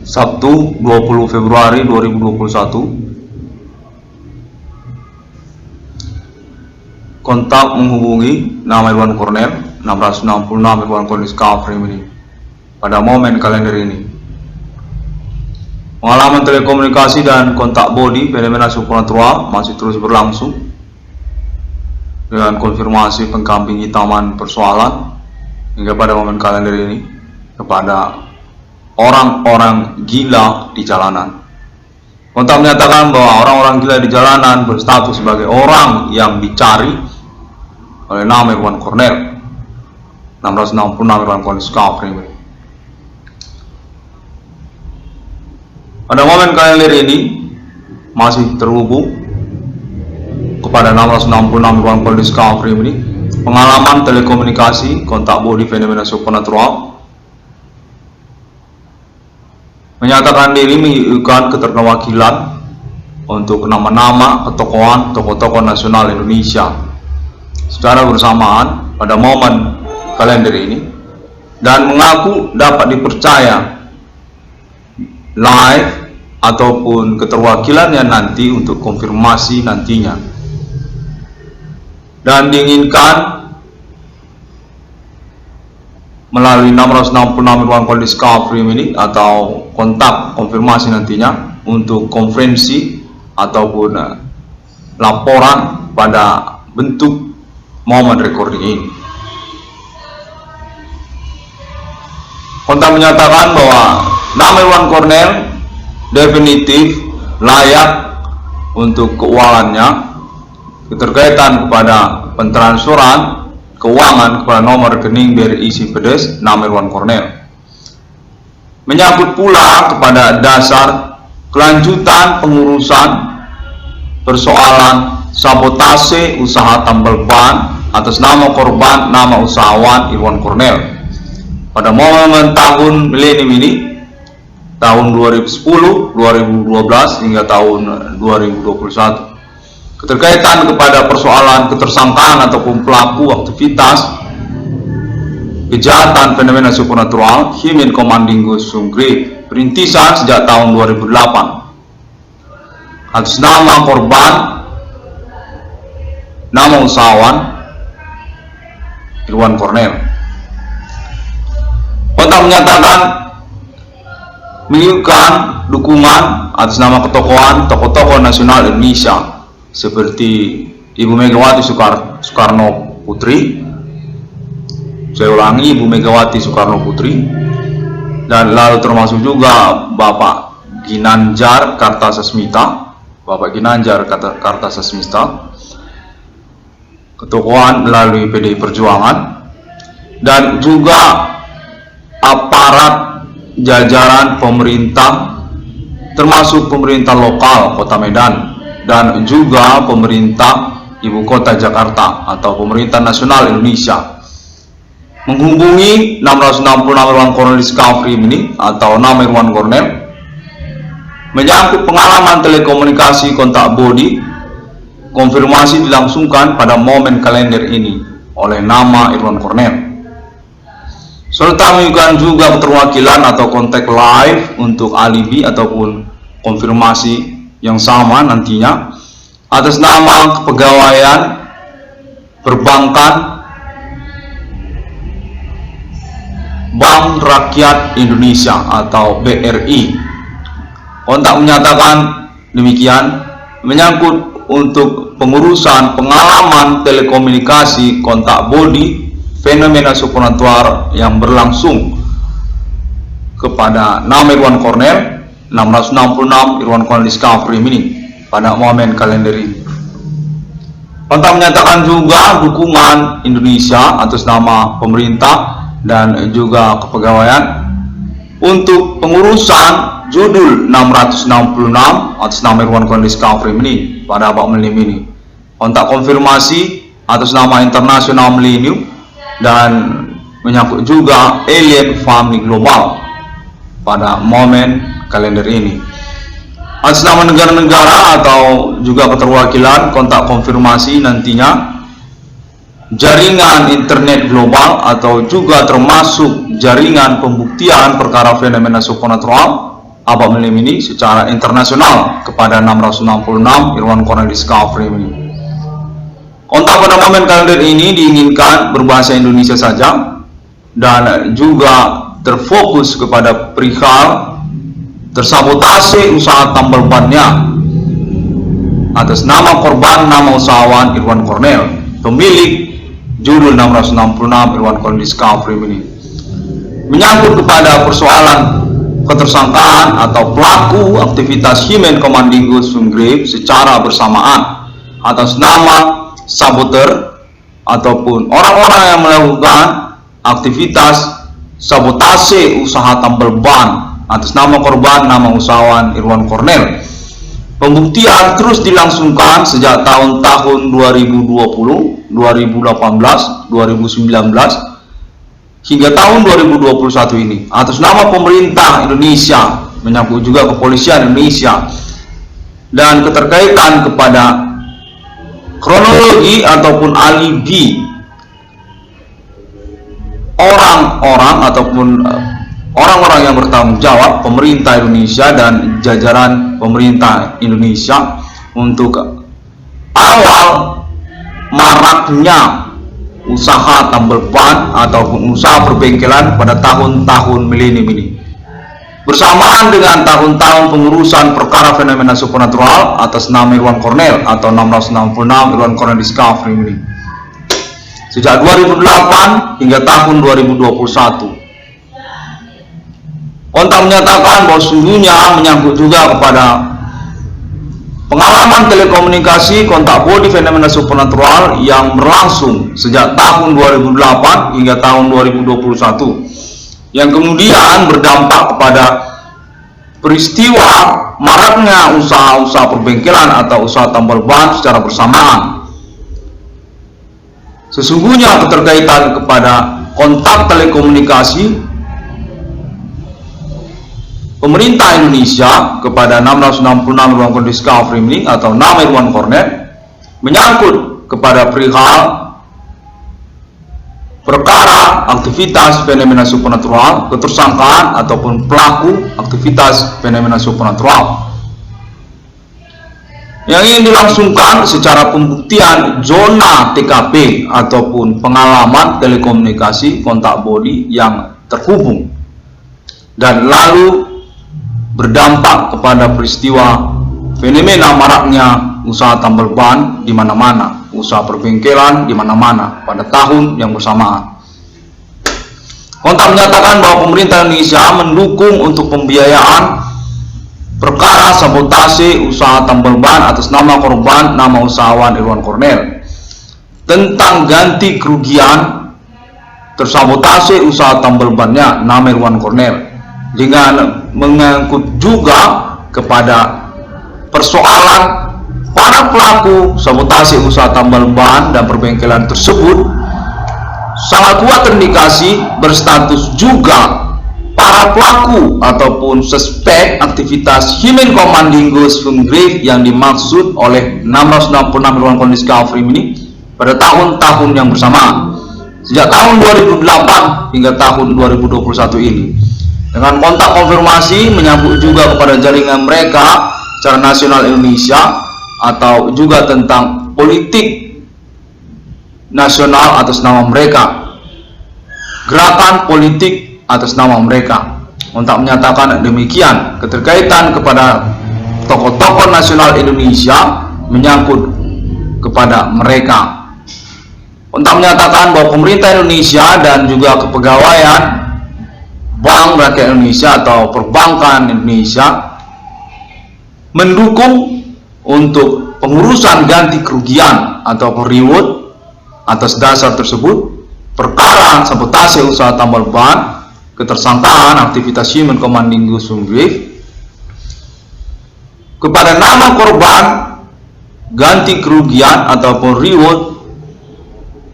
Sabtu 20 Februari 2021. Kontak menghubungi nama Irwan Cornel 666 Irwan Cornel Discovery ini pada momen kalender ini. Pengalaman telekomunikasi dan kontak body fenomena supernatural masih terus berlangsung dengan konfirmasi pengkamping hitaman persoalan hingga pada momen kalender ini kepada orang-orang gila di jalanan. Kontak menyatakan bahwa orang-orang gila di jalanan berstatus sebagai orang yang dicari oleh nama Irwan Cornel 666 Irwan Cornel Discovery. Pada momen kalender ini masih terhubung kepada 666 Irwan Cornel Discovery ini pengalaman telekomunikasi kontak body fenomena supernatural, menyatakan diri menunjukkan keterwakilan untuk nama-nama ketokohan tokoh-tokoh nasional Indonesia secara bersamaan pada momen kalender ini dan mengaku dapat dipercaya live ataupun keterwakilannya nanti untuk konfirmasi nantinya, dan diinginkan melalui 666 Irwan Cornel Discovery ini atau kontak konfirmasi nantinya untuk konferensi ataupun laporan pada bentuk momen recording ini. Kontak menyatakan bahwa nama Irwan Cornel definitif layak untuk keuangannya, keterkaitan kepada pentransferan keuangan kepada nomor rekening BRI Sipedes nama Irwan Cornel. Menyangkut pula kepada dasar kelanjutan pengurusan persoalan sabotase usaha tambal ban atas nama korban nama usahawan Irwan Cornel pada momen tahun milenium ini, tahun 2010, 2012 hingga tahun 2021. Keterkaitan kepada persoalan ketersangkaan ataupun pelaku aktivitas kejahatan fenomena supernatural Himin Komandinggo Sungri perintisan sejak tahun 2008 atas nama korban nama usahawan Irwan Cornel. Kontak menyatakan menunjukkan dukungan atas nama tokoh-tokoh nasional Indonesia seperti Ibu Megawati Soekarno Putri, saya ulangi, Ibu Megawati Soekarno Putri, dan lalu termasuk juga Bapak Ginanjar Kartasasmita, ketokohan melalui PDI Perjuangan, dan juga aparat jajaran pemerintah termasuk pemerintah lokal Kota Medan dan juga pemerintah Ibu Kota Jakarta atau pemerintah nasional Indonesia menghubungi 666 Irwan Cornel Discovery ini atau nama Irwan Cornel menyangkut pengalaman telekomunikasi kontak body. Konfirmasi dilangsungkan pada momen kalender ini oleh nama Irwan Cornel, serta menunjukkan juga keterwakilan atau kontak live untuk alibi ataupun konfirmasi yang sama nantinya atas nama kepegawaian perbankan Bank Rakyat Indonesia atau BRI. Kontak menyatakan demikian menyangkut untuk pengurusan pengalaman telekomunikasi kontak body fenomena supernatural yang berlangsung kepada nama Irwan Cornel 666 Irwan Cornel Discovery ini pada momen kalender ini. Kontak menyatakan juga dukungan Indonesia atas nama pemerintah dan juga kepegawaian untuk pengurusan judul 666 atas nama Irwan Cornel Discovery ini pada abad milenium ini. Kontak konfirmasi atas nama Internasional Milenium dan menyangkut juga Alien Family Global pada momen kalender ini. Atas nama negara-negara atau juga keterwakilan kontak konfirmasi nantinya jaringan internet global atau juga termasuk jaringan pembuktian perkara fenomena supernatural ini secara internasional kepada 666 Irwan Cornel Discovery ini. Kontak pada momen kalender ini diinginkan berbahasa Indonesia saja dan juga terfokus kepada perihal tersabotase usaha tambal bannya atas nama korban nama usahawan Irwan Cornel, pemilik judul 666 Irwan Cornel Discovery ini, menyangkut kepada persoalan ketersangkaan atau pelaku aktivitas Himen Komandinggo Sumgrave secara bersamaan atas nama saboter ataupun orang-orang yang melakukan aktivitas sabotase usaha tambal ban atas nama korban nama usahawan Irwan Cornel. Pembuktian terus dilangsungkan sejak tahun-tahun 2020, 2018, 2019 hingga tahun 2021 ini atas nama pemerintah Indonesia, menyangkut juga kepolisian Indonesia, dan keterkaitan kepada kronologi ataupun alibi orang-orang ataupun orang-orang yang bertanggung jawab pemerintah Indonesia dan jajaran pemerintah Indonesia untuk awal maraknya usaha tambal ban ataupun usaha perbengkelan pada tahun-tahun milenium ini, bersamaan dengan tahun-tahun pengurusan perkara fenomena supernatural atas nama Irwan Cornel atau 666 Irwan Cornel Discovery ini sejak 2008 hingga tahun 2021. Kontak menyatakan bahwa sungguhnya menyangkut juga kepada pengalaman telekomunikasi kontak body fenomena supernatural yang berlangsung sejak tahun 2008 hingga tahun 2021 yang kemudian berdampak kepada peristiwa maraknya usaha-usaha perbengkelan atau usaha tambal ban secara bersamaan. Sesungguhnya keterkaitan kepada kontak telekomunikasi pemerintah Indonesia kepada 666 Irwan Cornel Discovery ini atau nama Irwan Cornel menyangkut kepada perihal perkara aktivitas fenomena supernatural, ketersangkaan ataupun pelaku aktivitas fenomena supernatural yang ingin dilangsungkan secara pembuktian zona TKP ataupun pengalaman telekomunikasi kontak body yang terhubung dan lalu berdampak kepada peristiwa fenomena maraknya usaha tambal ban di mana-mana, usaha perbengkelan di mana-mana pada tahun yang bersamaan. Kontak menyatakan bahwa pemerintah Indonesia mendukung untuk pembiayaan perkara sabotase usaha tambal ban atas nama korban nama usahawan Irwan Cornel tentang ganti kerugian tersabotase usaha tambal bannya nama Irwan Cornel, dengan mengangkut juga kepada persoalan para pelaku sabotase usaha tambal ban dan perbengkelan tersebut sangat kuat terindikasi berstatus juga para pelaku ataupun suspek aktivitas Himen Komandinggo Sumgrave yang dimaksud oleh 666 Irwan Cornel Discovery ini pada tahun-tahun yang bersamaan sejak tahun 2008 hingga tahun 2021 ini, dengan kontak konfirmasi menyambut juga kepada jaringan mereka secara nasional Indonesia atau juga tentang politik nasional atas nama mereka, gerakan politik atas nama mereka. Kontak menyatakan demikian keterkaitan kepada tokoh-tokoh nasional Indonesia menyangkut kepada mereka. Kontak menyatakan bahwa pemerintah Indonesia dan juga kepegawaian Bank Rakyat Indonesia atau Perbankan Indonesia mendukung untuk pengurusan ganti kerugian atau reward atas dasar tersebut perkara sabotase usaha tambal ban, ketersangkaan aktivitas Himen Komandinggo Sumgrave kepada nama korban, ganti kerugian ataupun reward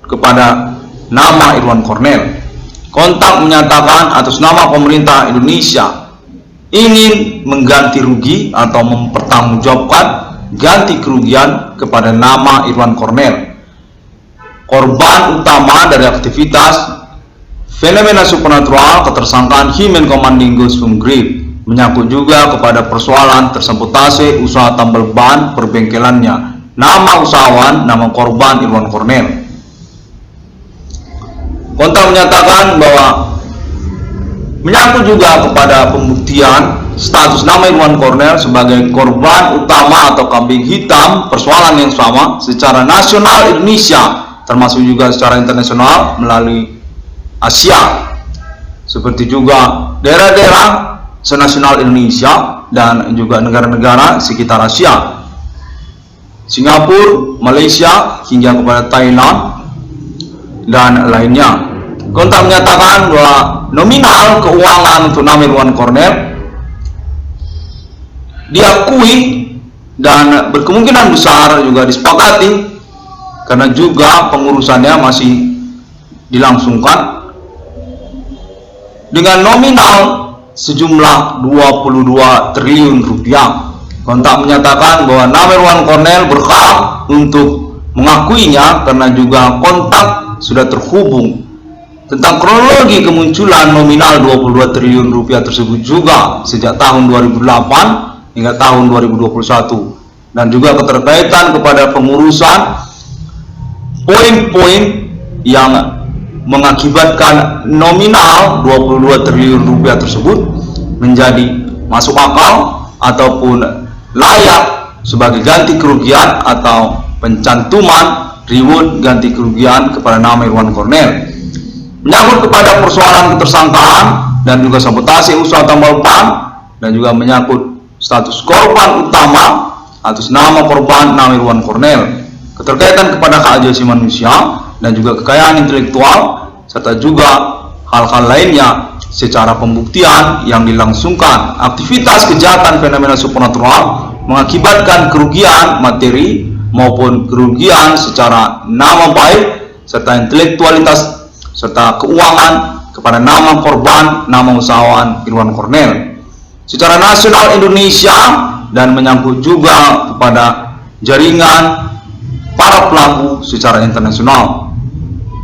kepada nama Irwan Cornel. Kontak menyatakan atas nama pemerintah Indonesia ingin mengganti rugi atau mempertanggungjawabkan ganti kerugian kepada nama Irwan Cornel, korban utama dari aktivitas fenomena supernatural ketersangkaan Himen Komandinggo Sumgrave Menyangkut juga kepada persoalan tersabotase usaha tambal ban perbengkelannya. Nama usahawan, nama korban Irwan Cornel. Kontak menyatakan bahwa menyangkut juga kepada pembuktian status nama Irwan Cornel sebagai korban utama atau kambing hitam persoalan yang sama secara nasional Indonesia, termasuk juga secara internasional melalui Asia, seperti juga daerah-daerah senasional Indonesia dan juga negara-negara sekitar Asia, Singapura, Malaysia, hingga kepada Thailand dan lainnya. Kontak menyatakan bahwa nominal keuangan untuk nama Irwan Cornel diakui dan berkemungkinan besar juga disepakati karena juga pengurusannya masih dilangsungkan dengan nominal sejumlah 22 triliun rupiah. Kontak menyatakan bahwa nama Irwan Cornel berhak untuk mengakuinya karena juga kontak sudah terhubung tentang kronologi kemunculan nominal 22 triliun rupiah tersebut juga sejak tahun 2008 hingga tahun 2021, dan juga keterkaitan kepada pengurusan poin-poin yang mengakibatkan nominal 22 triliun rupiah tersebut menjadi masuk akal ataupun layak sebagai ganti kerugian atau pencantuman reward ganti kerugian kepada nama Irwan Cornel. Menyangkut kepada persoalan ketersangkaan dan juga sabotase usaha tambal ban dan juga menyangkut status korban utama atas nama korban nama Irwan Cornel, keterkaitan kepada hak asasi manusia dan juga kekayaan intelektual, serta juga hal-hal lainnya secara pembuktian yang dilangsungkan. Aktivitas kejahatan fenomena supernatural mengakibatkan kerugian materi maupun kerugian secara nama baik serta intelektualitas serta keuangan kepada nama korban nama usahawan Irwan Cornel secara nasional Indonesia, dan menyangkut juga kepada jaringan para pelaku secara internasional.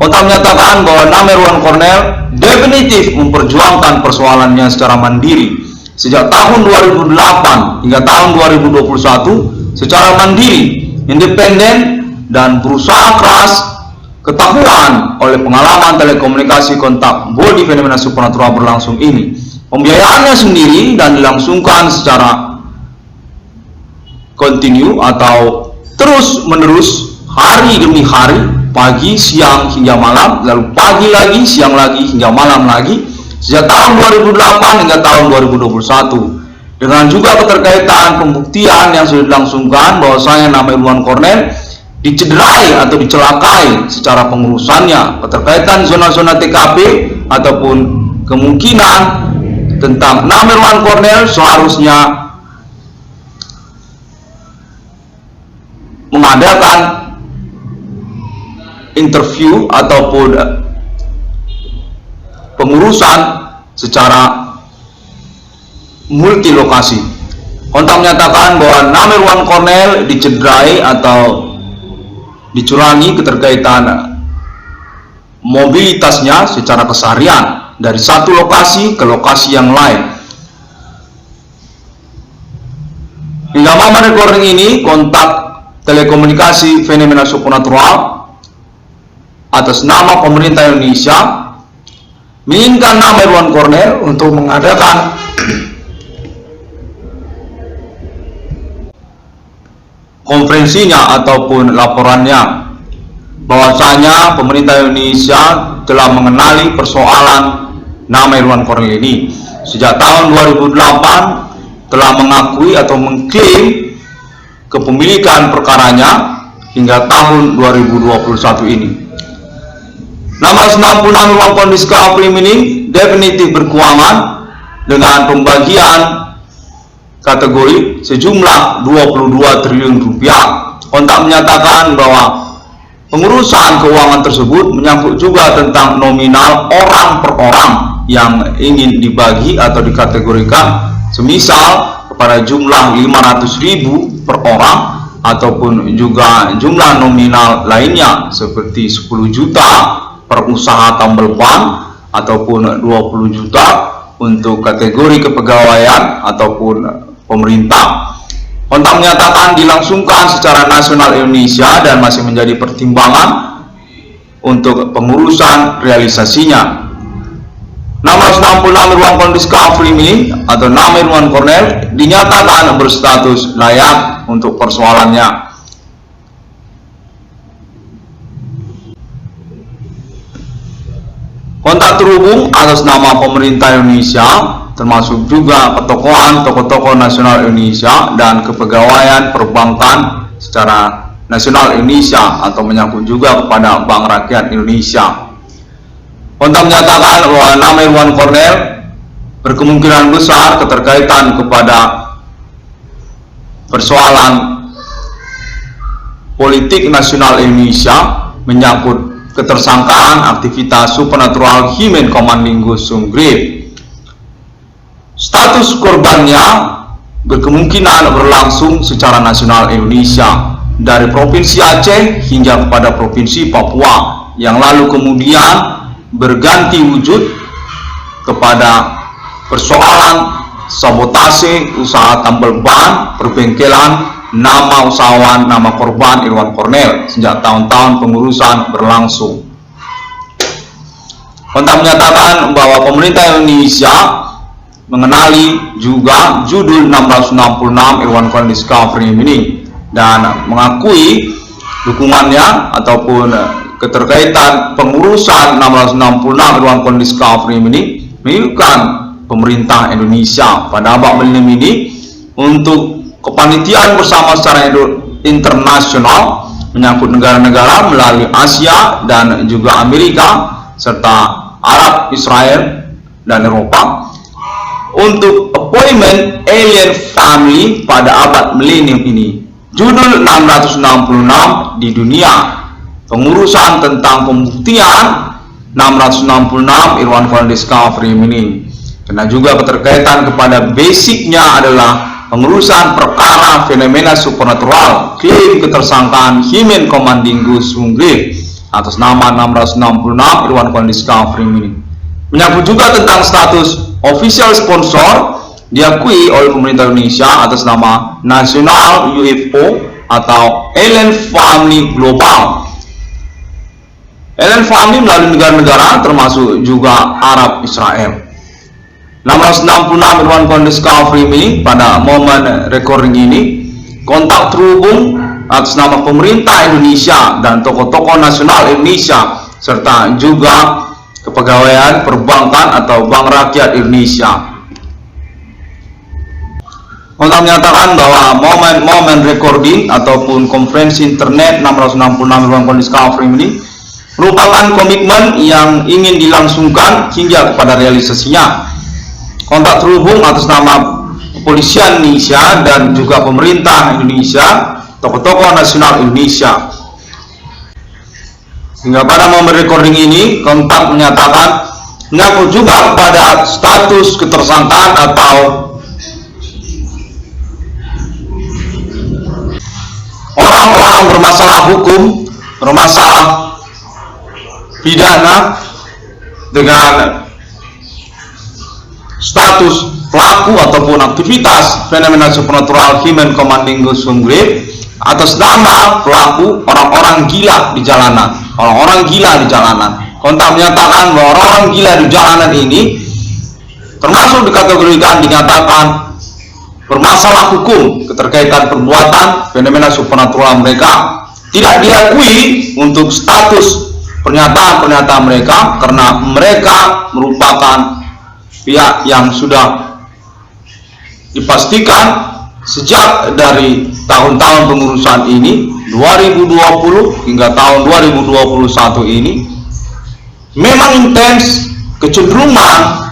Kontak menyatakan bahwa nama Irwan Cornel definitif memperjuangkan persoalannya secara mandiri sejak tahun 2008 hingga tahun 2021 secara mandiri, independen, dan berusaha keras ketahuan oleh pengalaman telekomunikasi kontak bodi fenomena supernatural berlangsung ini. Pembiayaannya sendiri dan dilangsungkan secara kontinu atau terus menerus hari demi hari, pagi, siang, hingga malam, lalu pagi lagi, siang lagi, hingga malam lagi sejak tahun 2008 hingga tahun 2021, dengan juga keterkaitan pembuktian yang sudah dilangsungkan bahwasanya nama Irwan Cornel dicederai atau dicelakai secara pengurusannya, keterkaitan zona-zona TKP ataupun kemungkinan tentang nama Irwan Cornel seharusnya mengadakan interview ataupun pengurusan secara multi lokasi. Kontak menyatakan bahwa nama Irwan Cornel dicederai atau dicurangi keterkaitan mobilitasnya secara keseharian dari satu lokasi ke lokasi yang lain. Hingga momen recording ini, kontak telekomunikasi fenomena supernatural atas nama pemerintah Indonesia menginginkan nama Irwan Cornel untuk mengadakan konferensinya ataupun laporannya bahwasanya pemerintah Indonesia telah mengenali persoalan nama Irwan Cornel ini sejak tahun 2008, telah mengakui atau mengklaim kepemilikan perkaranya hingga tahun 2021 ini. Nama 96 Irwan Cornel Scaflim ini definitif berkeuangan dengan pembagian kategori sejumlah 22 triliun rupiah. Kontak menyatakan bahwa pengurusan keuangan tersebut menyangkut juga tentang nominal orang per orang yang ingin dibagi atau dikategorikan, semisal kepada jumlah 500.000 per orang ataupun juga jumlah nominal lainnya seperti 10 juta per usaha tambal ban ataupun 20 juta untuk kategori kepegawaian ataupun pemerintah. Kontak menyatakan dilangsungkan secara nasional Indonesia dan masih menjadi pertimbangan untuk pengurusan realisasinya. 666 Irwan Cornelis Kafri ini atau nama Irwan Cornel dinyatakan berstatus layak untuk persoalannya. Kontak terhubung atas nama pemerintah Indonesia, termasuk juga ketokohan tokoh-tokoh nasional Indonesia dan kepegawaian perbankan secara nasional Indonesia atau menyangkut juga kepada Bank Rakyat Indonesia. Kontak menyatakan bahwa nama Irwan Cornel berkemungkinan besar keterkaitan kepada persoalan politik nasional Indonesia menyangkut ketersangkaan aktivitas supernatural Human Commanding Ghost Grave. Status korbannya berkemungkinan berlangsung secara nasional Indonesia dari Provinsi Aceh hingga kepada Provinsi Papua, yang lalu kemudian berganti wujud kepada persoalan sabotase usaha tambal ban perbengkelan nama usahawan, nama korban Irwan Cornel sejak tahun-tahun pengurusan berlangsung. Kontak menyatakan bahwa pemerintah Indonesia mengenali juga judul 666 Irwan Cornelis Kafri ini dan mengakui dukungannya ataupun keterkaitan pengurusan 666 Irwan Cornelis Kafri ini milikkan pemerintah Indonesia pada abad milenium ini untuk kepanitiaan bersama secara internasional menyangkut negara-negara melalui Asia dan juga Amerika serta Arab, Israel, dan Eropa untuk appointment alien family pada abad milenium ini. Judul 666 di dunia, pengurusan tentang pembuktian 666 Irwan Cornelis Kafri ini, karena juga keterkaitan kepada basicnya adalah pengurusan perkara fenomena supernatural, klaim ketersangkaan Human Commanding Ghost Grave atas nama 666 Irwan Cornelis Kafri ini. Menyangkut juga tentang status official sponsor diakui oleh pemerintah Indonesia atas nama National UFO atau Alien Family Global. Alien Family melalui negara-negara termasuk juga Arab, Israel. 666 Irwan Cornelis Kafri ini pada momen recording ini kontak terhubung atas nama pemerintah Indonesia dan tokoh-tokoh nasional Indonesia serta juga kepegawaian perbankan atau Bank Rakyat Indonesia. Kontak menyatakan bahwa momen recording ataupun konferensi internet 666 Irwan Cornelis Kafri ini merupakan komitmen yang ingin dilangsungkan hingga kepada realisasinya. Kontak terhubung atas nama kepolisian Indonesia dan juga pemerintah Indonesia, tokoh-tokoh nasional Indonesia. Hingga pada momen recording ini, kontak menyatakan menyangkut juga pada status ketersangkaan atau orang-orang bermasalah hukum, bermasalah pidana dengan status pelaku ataupun aktivitas fenomena supernatural Human Commanding Ghost Grave atas nama pelaku orang-orang gila di jalanan. Orang-orang gila di jalanan. Kontak menyatakan bahwa orang-orang gila di jalanan ini termasuk dikategorikan dinyatakan bermasalah hukum keterkaitan perbuatan fenomena supernatural mereka, tidak diakui untuk status pernyataan-pernyataan mereka karena mereka merupakan pihak yang sudah dipastikan sejak dari tahun-tahun pengurusan ini 2020 hingga tahun 2021 ini memang intens kecenderungan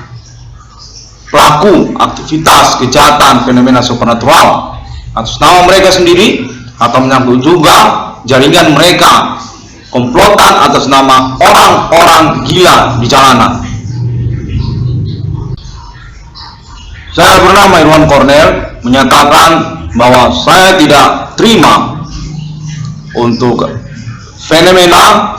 pelaku aktivitas kejahatan fenomena supernatural atas nama mereka sendiri atau menyangkut juga jaringan mereka komplotan atas nama orang-orang gila di jalanan. Saya bernama Irwan Cornel menyatakan bahwa saya tidak terima untuk fenomena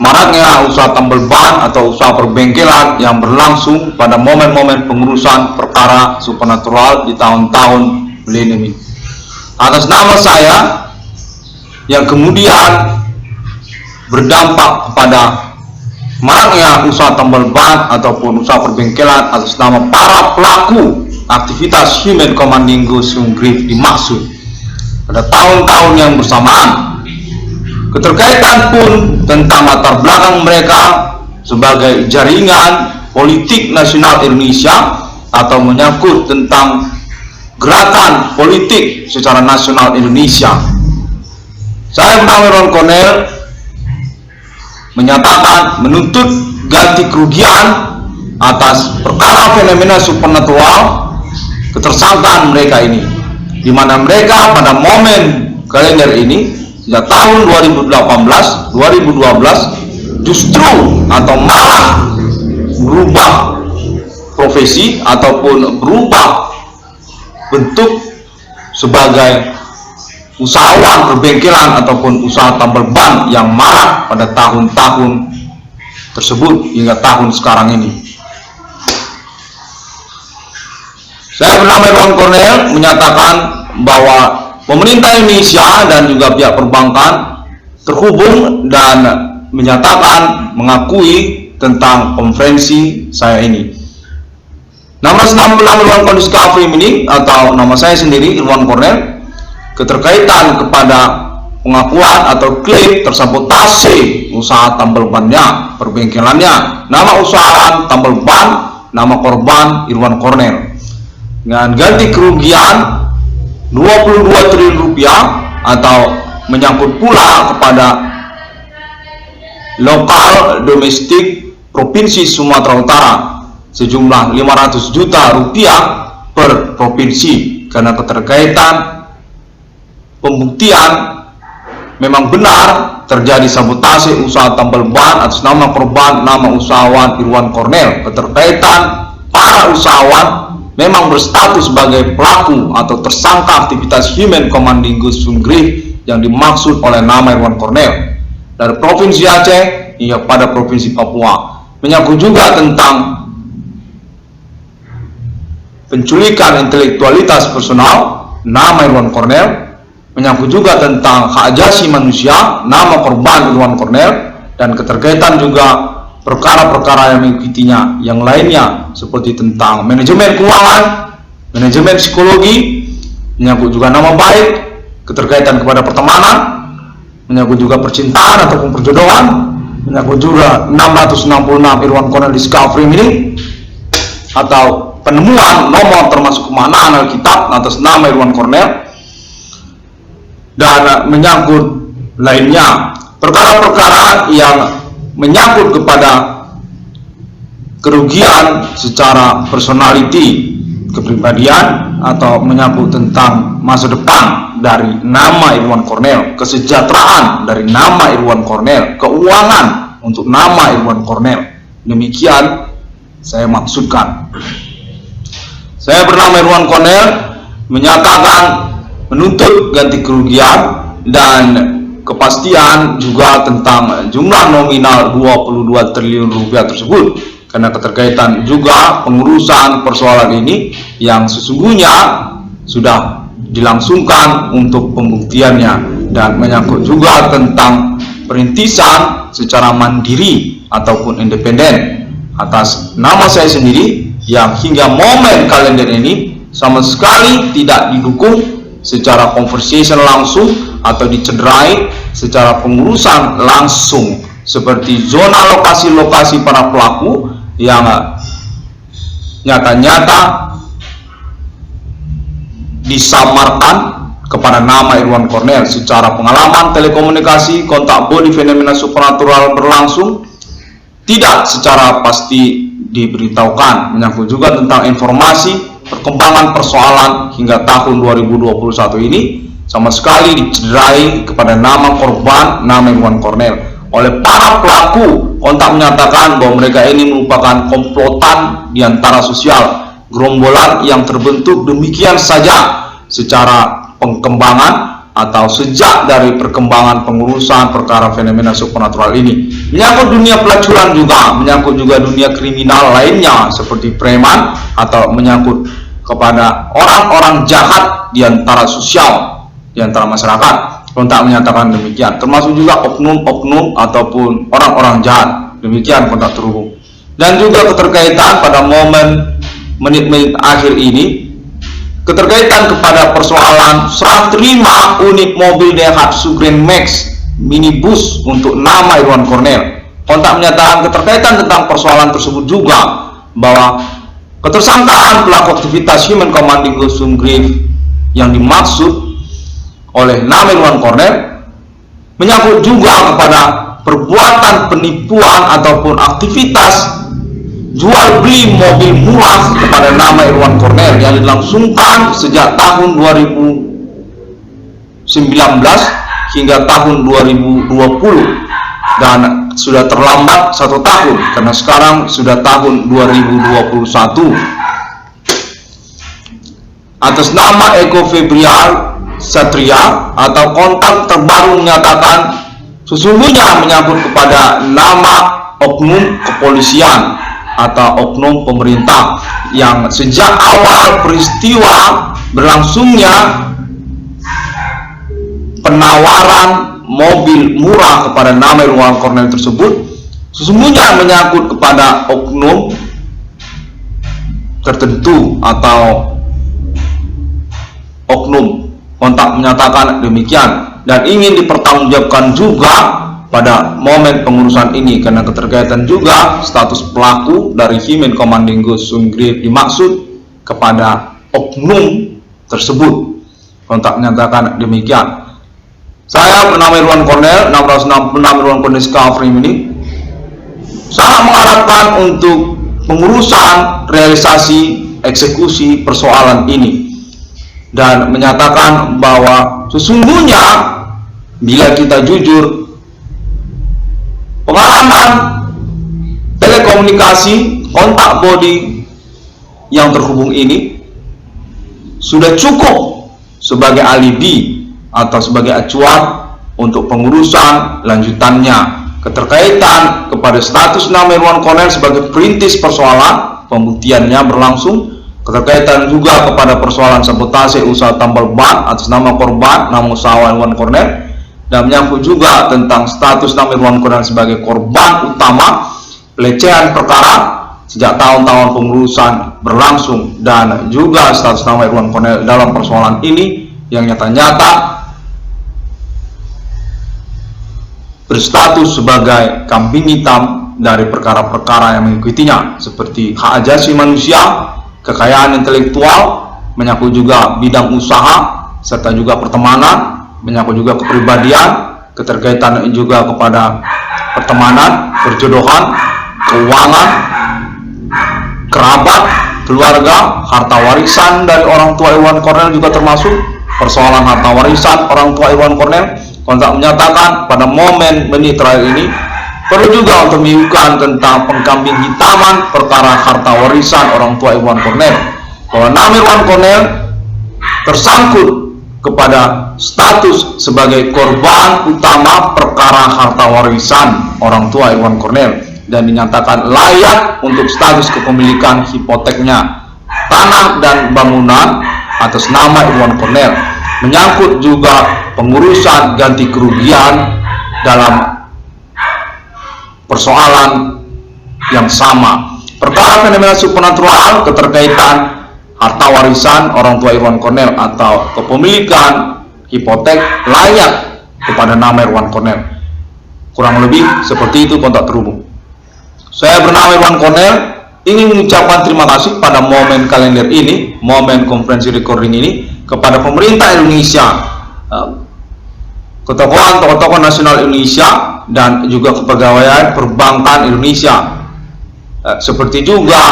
maraknya usaha tambal ban atau usaha perbengkelan yang berlangsung pada momen-momen pengurusan perkara supernatural di tahun-tahun milenium ini. Atas nama saya yang kemudian berdampak kepada maraknya usaha tambal ban ataupun usaha perbengkelan atas nama para pelaku aktivitas Human Commanding Ghost Grief dimaksud pada tahun-tahun yang bersamaan. Keterkaitan pun tentang latar belakang mereka sebagai jaringan politik nasional Indonesia atau menyangkut tentang gerakan politik secara nasional Indonesia. Saya bernama Irwan Cornel menyatakan menuntut ganti kerugian atas perkara fenomena supernatural ketersangkaan mereka ini, di mana mereka pada momen kalender ini sejak tahun 2018-2012 justru atau malah berubah profesi ataupun berubah bentuk sebagai usahawan perbengkelan ataupun usaha tambal ban yang marak pada tahun-tahun tersebut hingga tahun sekarang ini. Saya bernama Irwan Cornel menyatakan bahwa pemerintah Indonesia dan juga pihak perbankan terhubung dan menyatakan mengakui tentang konferensi saya ini. Nama senam Irwan Cornel Discovery Mining atau nama saya sendiri Irwan Cornel, keterkaitan kepada pengakuan atau klaim tersabotase usaha tambal bannya, perbengkelannya, nama usahawan tambal ban, nama korban Irwan Cornel, dengan ganti kerugian 22 triliun rupiah atau menyangkut pula kepada lokal domestik Provinsi Sumatera Utara sejumlah 500 juta rupiah per provinsi karena keterkaitan pembuktian memang benar terjadi sabotase usaha tambal ban atas nama korban nama usahawan Irwan Cornel. Keterkaitan para usahawan memang berstatus sebagai pelaku atau tersangka aktivitas Human Commanding Ghost Grief yang dimaksud oleh nama Irwan Cornel dari Provinsi Aceh hingga pada Provinsi Papua. Menyangkut juga tentang penculikan intelektualitas personal nama Irwan Cornel, menyangkut juga tentang hak asasi manusia nama korban Irwan Cornel, dan keterkaitan juga perkara-perkara yang mengikutinya yang lainnya seperti tentang manajemen keuangan, manajemen psikologi, menyangkut juga nama baik, keterkaitan kepada pertemanan, menyangkut juga percintaan ataupun perjodohan, menyangkut juga 666 Irwan Cornel Discovery Mining atau penemuan nomor termasuk kemanaan Alkitab atas nama Irwan Cornel, dan menyangkut lainnya perkara-perkara yang menyangkut kepada kerugian secara personality, kepribadian, atau menyangkut tentang masa depan dari nama Irwan Cornel, kesejahteraan dari nama Irwan Cornel, keuangan untuk nama Irwan Cornel. Demikian saya maksudkan. Saya bernama Irwan Cornel menyatakan menuntut ganti kerugian dan kepastian juga tentang jumlah nominal 22 triliun rupiah tersebut karena keterkaitan juga pengurusan persoalan ini yang sesungguhnya sudah dilangsungkan untuk pembuktiannya, dan menyangkut juga tentang perintisan secara mandiri ataupun independen atas nama saya sendiri yang hingga momen kalender ini sama sekali tidak didukung secara conversation langsung atau dicederai secara pengurusan langsung seperti zona lokasi-lokasi para pelaku yang nyata-nyata disamarkan kepada nama Irwan Cornel secara pengalaman telekomunikasi kontak body fenomena supernatural berlangsung tidak secara pasti diberitahukan, menyangkut juga tentang informasi perkembangan persoalan hingga tahun 2021 ini sama sekali dicederai kepada nama korban nama Irwan Cornel oleh para pelaku. Kontak menyatakan bahwa mereka ini merupakan komplotan di antara sosial, gerombolan yang terbentuk demikian saja secara pengembangan atau sejak dari perkembangan pengurusan perkara fenomena supernatural ini. Menyangkut dunia pelacuran juga, menyangkut juga dunia kriminal lainnya seperti preman, atau menyangkut kepada orang-orang jahat di antara sosial, di antara masyarakat. Kontak menyatakan demikian, termasuk juga oknum-oknum ataupun orang-orang jahat. Demikian kontak terhubung. Dan juga keterkaitan pada momen menit-menit akhir ini, keterkaitan kepada persoalan serah terima unit mobil Daihatsu Grand Max minibus untuk nama Irwan Cornel. Kontak menyatakan keterkaitan tentang persoalan tersebut juga, bahwa ketersangkaan pelaku aktivitas Human Commanding Ghost Grave yang dimaksud oleh nama Irwan Cornel menyangkut juga kepada perbuatan penipuan ataupun aktivitas jual beli mobil murah kepada nama Irwan Cornel yang dilangsungkan sejak tahun 2019 hingga tahun 2020, dan sudah terlambat 1 tahun karena sekarang sudah tahun 2021. Atas nama Eko Febrial Satria atau kontak terbaru menyatakan sesungguhnya menyangkut kepada nama oknum kepolisian atau oknum pemerintah yang sejak awal peristiwa berlangsungnya penawaran mobil murah kepada nama Irwan Cornel tersebut sesungguhnya menyangkut kepada oknum tertentu atau oknum. Kontak menyatakan demikian dan ingin dipertanggungjawabkan juga pada momen pengurusan ini karena keterkaitan juga status pelaku dari Human Commanding Ghost Grave dimaksud kepada oknum tersebut. Kontak menyatakan demikian. Saya bernama Irwan Cornel, 666 Irwan Cornel Discovery ini sangat mengharapkan untuk pengurusan realisasi eksekusi persoalan ini, dan menyatakan bahwa sesungguhnya bila kita jujur, pengalaman telekomunikasi kontak body yang terhubung ini sudah cukup sebagai alibi atau sebagai acuan untuk pengurusan lanjutannya. Keterkaitan kepada status nama Irwan Cornel sebagai perintis persoalan pembuktiannya berlangsung, keterkaitan juga kepada persoalan sabotase usaha tambal ban atas nama korban nama usaha Irwan Cornel, dan menyangkut juga tentang status nama Irwan Cornel sebagai korban utama pelecehan perkara sejak tahun-tahun pengurusan berlangsung, dan juga status nama Irwan Cornel dalam persoalan ini yang nyata-nyata berstatus sebagai kambing hitam dari perkara-perkara yang mengikutinya seperti hak asasi manusia, kekayaan intelektual, menyangkut juga bidang usaha serta juga pertemanan, menyangkut juga kepribadian, keterkaitan juga kepada pertemanan, perjodohan, keuangan, kerabat, keluarga, harta warisan dari orang tua Irwan Cornel juga termasuk persoalan harta warisan orang tua Irwan Cornel. Kontak menyatakan pada momen menit terakhir ini perlu juga untuk menyuguhkan tentang pengkambing hitaman perkara harta warisan orang tua Irwan Cornel, bahwa nama Irwan Cornel tersangkut kepada status sebagai korban utama perkara harta warisan orang tua Irwan Cornel, dan dinyatakan layak untuk status kepemilikan hipoteknya tanah dan bangunan atas nama Irwan Cornel. Menyangkut juga pengurusan ganti kerugian dalam persoalan yang sama. Perkara fenomena supernatural, keterkaitan harta warisan orang tua Irwan Cornel atau kepemilikan hipotek layak kepada nama Irwan Cornel. Kurang lebih seperti itu kontak terhubung. Saya bernama Irwan Cornel, ingin mengucapkan terima kasih pada momen kalender ini, momen konferensi recording ini, kepada pemerintah Indonesia, ketokohan tokoh-tokoh nasional Indonesia, dan juga kepegawaian perbankan Indonesia, seperti juga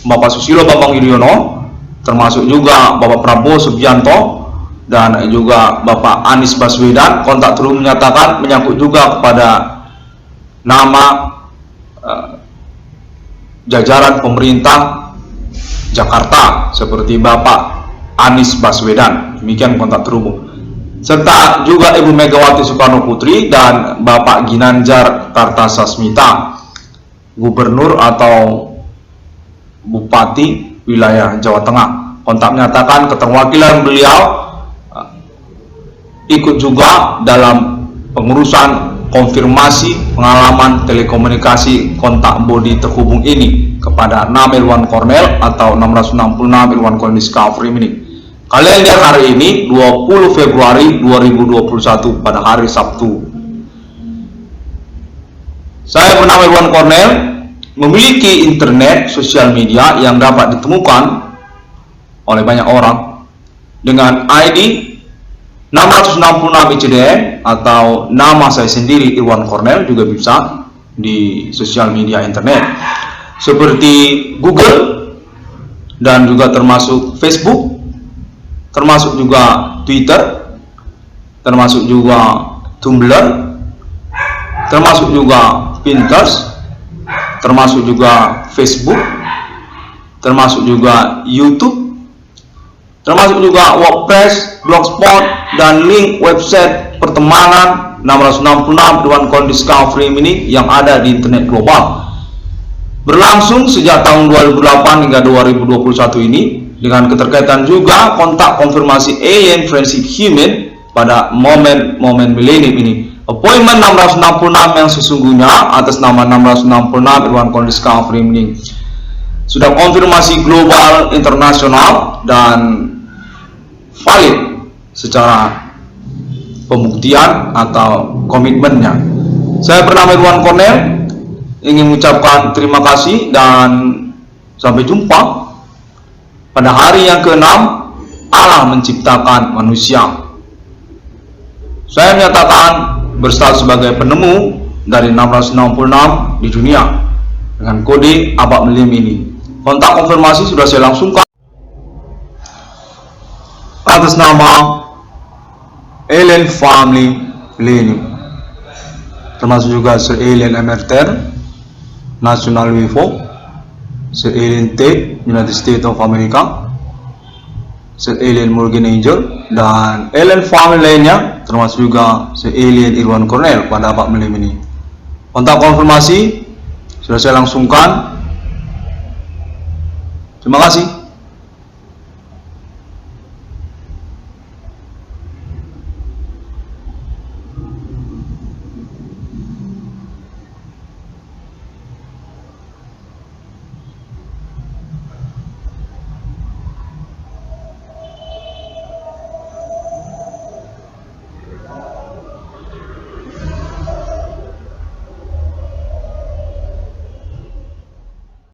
Bapak Susilo Bambang Yudhoyono, termasuk juga Bapak Prabowo Subianto, dan juga Bapak Anies Baswedan. Kontak terus menyatakan menyangkut juga kepada nama jajaran pemerintah Jakarta seperti Bapak Anies Baswedan. Demikian kontak terhubung. serta juga Ibu Megawati Soekarno Putri dan Bapak Ginanjar Kartasasmita, Gubernur atau Bupati wilayah Jawa Tengah. Kontak menyatakan keterwakilan beliau ikut juga dalam pengurusan konfirmasi pengalaman telekomunikasi kontak bodi terhubung ini kepada 6 Irwan Cornell atau 666 Irwan Cornell Discovery Mining. Kalender hari ini 20 Februari 2021 pada hari Sabtu. Saya bernama Irwan Cornell, memiliki internet sosial media yang dapat ditemukan oleh banyak orang dengan ID 666 ICDN atau nama saya sendiri Irwan Cornell, juga bisa di sosial media internet seperti Google dan juga termasuk Facebook, termasuk juga Twitter, termasuk juga Tumblr, termasuk juga Pinterest, termasuk juga Facebook, termasuk juga YouTube, termasuk juga WordPress, Blogspot, dan link website pertemanan 666 Irwan Cornell Discovery Mining yang ada di internet global. Berlangsung sejak tahun 2008 hingga 2021 ini, dengan keterkaitan juga kontak konfirmasi alien friendship human pada momen-momen milenium ini. Appointment 666 yang sesungguhnya atas nama 666 Irwan Cornell Discovery Mining sudah konfirmasi global, internasional, dan valid secara pembuktian atau komitmennya. Saya bernama Irwan Cornell, ingin mengucapkan terima kasih dan sampai jumpa pada hari yang ke-6 Allah menciptakan manusia. Saya menyatakan berstatus sebagai penemu dari 666 di dunia dengan kode abad milim ini. Kontak konfirmasi sudah saya langsungkan atas nama Alien Family Millennium, termasuk juga Sir Alien Emerter, National UFO, Sir Alien Tate, United States of America, Sir Alien Morgan Angel, dan Alien Family lainnya, termasuk juga Sir Alien Irwan Cornell pada abad milim ini. Kontak konfirmasi sudah saya langsungkan. Terima kasih.